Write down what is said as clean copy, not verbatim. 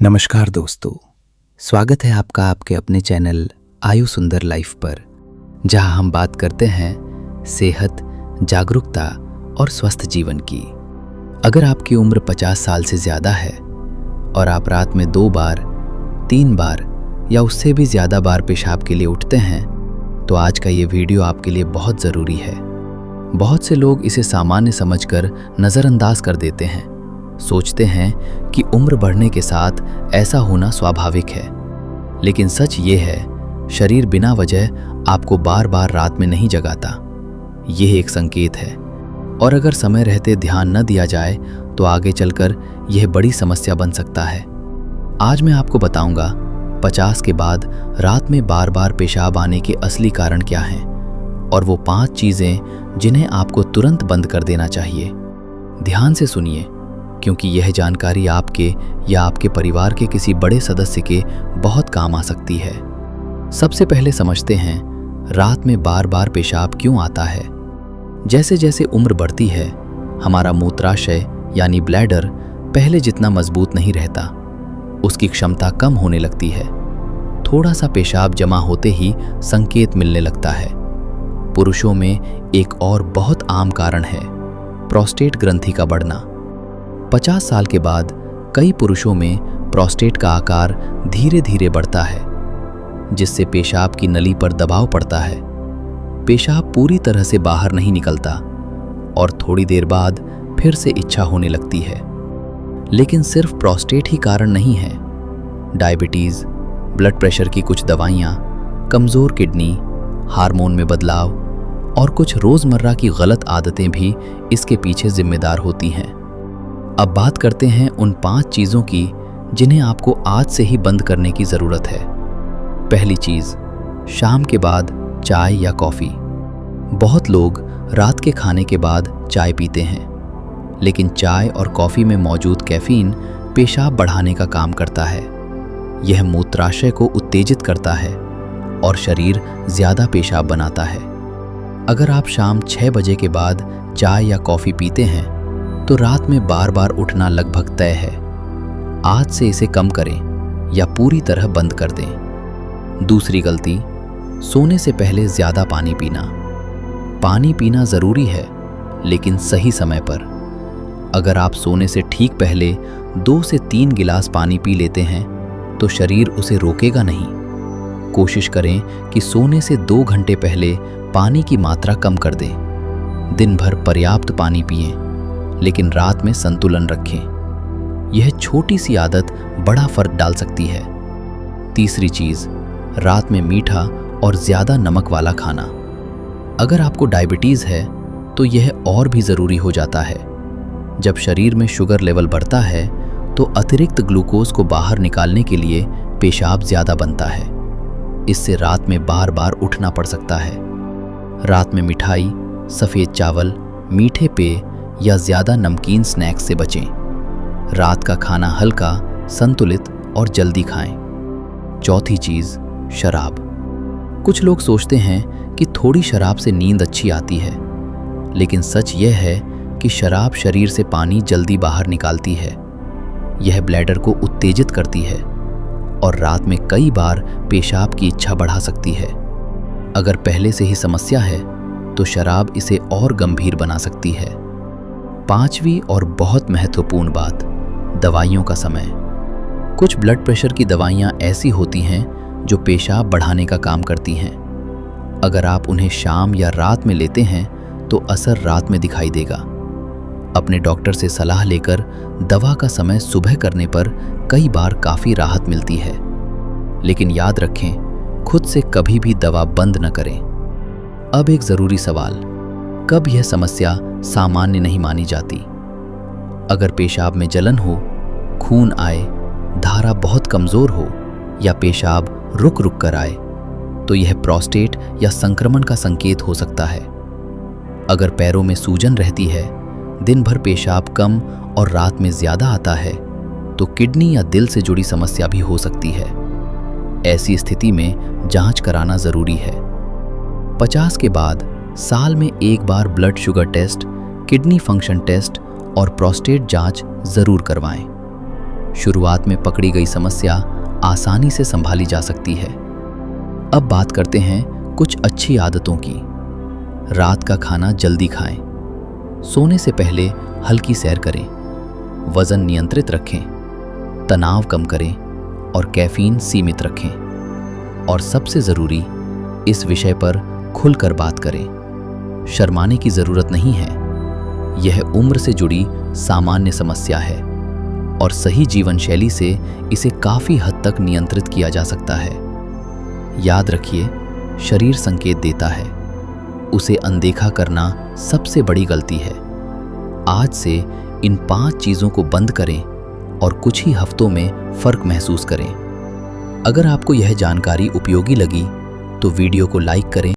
नमस्कार दोस्तों, स्वागत है आपका आपके अपने चैनल आयु सुंदर लाइफ पर, जहां हम बात करते हैं सेहत, जागरूकता और स्वस्थ जीवन की। अगर आपकी उम्र 50 साल से ज़्यादा है और आप रात में 2 बार, 3 बार या उससे भी ज़्यादा बार पेशाब के लिए उठते हैं, तो आज का ये वीडियो आपके लिए बहुत ज़रूरी है। बहुत से लोग इसे सामान्य समझकर नज़रअंदाज कर देते हैं, सोचते हैं कि उम्र बढ़ने के साथ ऐसा होना स्वाभाविक है। लेकिन सच ये है, शरीर बिना वजह आपको बार बार रात में नहीं जगाता। यह एक संकेत है, और अगर समय रहते ध्यान न दिया जाए तो आगे चलकर यह बड़ी समस्या बन सकता है। आज मैं आपको बताऊंगा 50 के बाद रात में बार बार पेशाब आने के असली कारण क्या हैं, और वो 5 चीज़ें जिन्हें आपको तुरंत बंद कर देना चाहिए। ध्यान से सुनिए, क्योंकि यह जानकारी आपके या आपके परिवार के किसी बड़े सदस्य के बहुत काम आ सकती है। सबसे पहले समझते हैं रात में बार बार पेशाब क्यों आता है। जैसे जैसे उम्र बढ़ती है, हमारा मूत्राशय यानी ब्लैडर पहले जितना मजबूत नहीं रहता, उसकी क्षमता कम होने लगती है। थोड़ा सा पेशाब जमा होते ही संकेत मिलने लगता है। पुरुषों में एक और बहुत आम कारण है प्रोस्टेट ग्रंथि का बढ़ना। 50 साल के बाद कई पुरुषों में प्रोस्टेट का आकार धीरे धीरे बढ़ता है, जिससे पेशाब की नली पर दबाव पड़ता है। पेशाब पूरी तरह से बाहर नहीं निकलता और थोड़ी देर बाद फिर से इच्छा होने लगती है। लेकिन सिर्फ प्रोस्टेट ही कारण नहीं है। डायबिटीज़, ब्लड प्रेशर की कुछ दवाइयाँ, कमज़ोर किडनी, हार्मोन में बदलाव और कुछ रोज़मर्रा की गलत आदतें भी इसके पीछे जिम्मेदार होती हैं। अब बात करते हैं उन 5 चीज़ों की जिन्हें आपको आज से ही बंद करने की ज़रूरत है। पहली चीज़, शाम के बाद चाय या कॉफ़ी। बहुत लोग रात के खाने के बाद चाय पीते हैं, लेकिन चाय और कॉफ़ी में मौजूद कैफ़ीन पेशाब बढ़ाने का काम करता है। यह मूत्राशय को उत्तेजित करता है और शरीर ज़्यादा पेशाब बनाता है। अगर आप शाम 6 बजे के बाद चाय या कॉफ़ी पीते हैं तो रात में बार बार उठना लगभग तय है। आज से इसे कम करें या पूरी तरह बंद कर दें। दूसरी गलती, सोने से पहले ज़्यादा पानी पीना। पानी पीना ज़रूरी है, लेकिन सही समय पर। अगर आप सोने से ठीक पहले 2 से 3 गिलास पानी पी लेते हैं तो शरीर उसे रोकेगा नहीं। कोशिश करें कि सोने से 2 घंटे पहले पानी की मात्रा कम कर दें। दिन भर पर्याप्त पानी पिएं, लेकिन रात में संतुलन रखें। यह छोटी सी आदत बड़ा फर्क डाल सकती है। तीसरी चीज़, रात में मीठा और ज़्यादा नमक वाला खाना। अगर आपको डायबिटीज़ है तो यह और भी ज़रूरी हो जाता है। जब शरीर में शुगर लेवल बढ़ता है तो अतिरिक्त ग्लूकोज को बाहर निकालने के लिए पेशाब ज़्यादा बनता है। इससे रात में बार बार उठना पड़ सकता है। रात में मिठाई, सफ़ेद चावल, मीठे पेय या ज़्यादा नमकीन स्नैक्स से बचें। रात का खाना हल्का, संतुलित और जल्दी खाएं। चौथी चीज़, शराब। कुछ लोग सोचते हैं कि थोड़ी शराब से नींद अच्छी आती है, लेकिन सच यह है कि शराब शरीर से पानी जल्दी बाहर निकालती है। यह ब्लैडर को उत्तेजित करती है और रात में कई बार पेशाब की इच्छा बढ़ा सकती है। अगर पहले से ही समस्या है तो शराब इसे और गंभीर बना सकती है। 5वीं और बहुत महत्वपूर्ण बात, दवाइयों का समय। कुछ ब्लड प्रेशर की दवाइयाँ ऐसी होती हैं जो पेशाब बढ़ाने का काम करती हैं। अगर आप उन्हें शाम या रात में लेते हैं तो असर रात में दिखाई देगा। अपने डॉक्टर से सलाह लेकर दवा का समय सुबह करने पर कई बार काफ़ी राहत मिलती है। लेकिन याद रखें, खुद से कभी भी दवा बंद न करें। अब एक ज़रूरी सवाल, कब यह समस्या सामान्य नहीं मानी जाती? अगर पेशाब में जलन हो, खून आए, धारा बहुत कमज़ोर हो या पेशाब रुक रुक कर आए, तो यह प्रोस्टेट या संक्रमण का संकेत हो सकता है। अगर पैरों में सूजन रहती है, दिन भर पेशाब कम और रात में ज़्यादा आता है, तो किडनी या दिल से जुड़ी समस्या भी हो सकती है। ऐसी स्थिति में जांच कराना ज़रूरी है। 50 के बाद साल में 1 बार blood sugar test, kidney function test और प्रोस्टेट जांच जरूर करवाएं। शुरुआत में पकड़ी गई समस्या आसानी से संभाली जा सकती है। अब बात करते हैं कुछ अच्छी आदतों की। रात का खाना जल्दी खाएं। सोने से पहले हल्की सैर करें। वजन नियंत्रित रखें। तनाव कम करें और कैफीन सीमित रखें। और सबसे ज़रूरी, इस विषय पर खुलकर बात करें। शर्माने की ज़रूरत नहीं है। यह उम्र से जुड़ी सामान्य समस्या है और सही जीवन शैली से इसे काफ़ी हद तक नियंत्रित किया जा सकता है। याद रखिए, शरीर संकेत देता है। उसे अनदेखा करना सबसे बड़ी गलती है। आज से इन 5 चीज़ों को बंद करें और कुछ ही हफ्तों में फ़र्क महसूस करें। अगर आपको यह जानकारी उपयोगी लगी तो वीडियो को लाइक करें,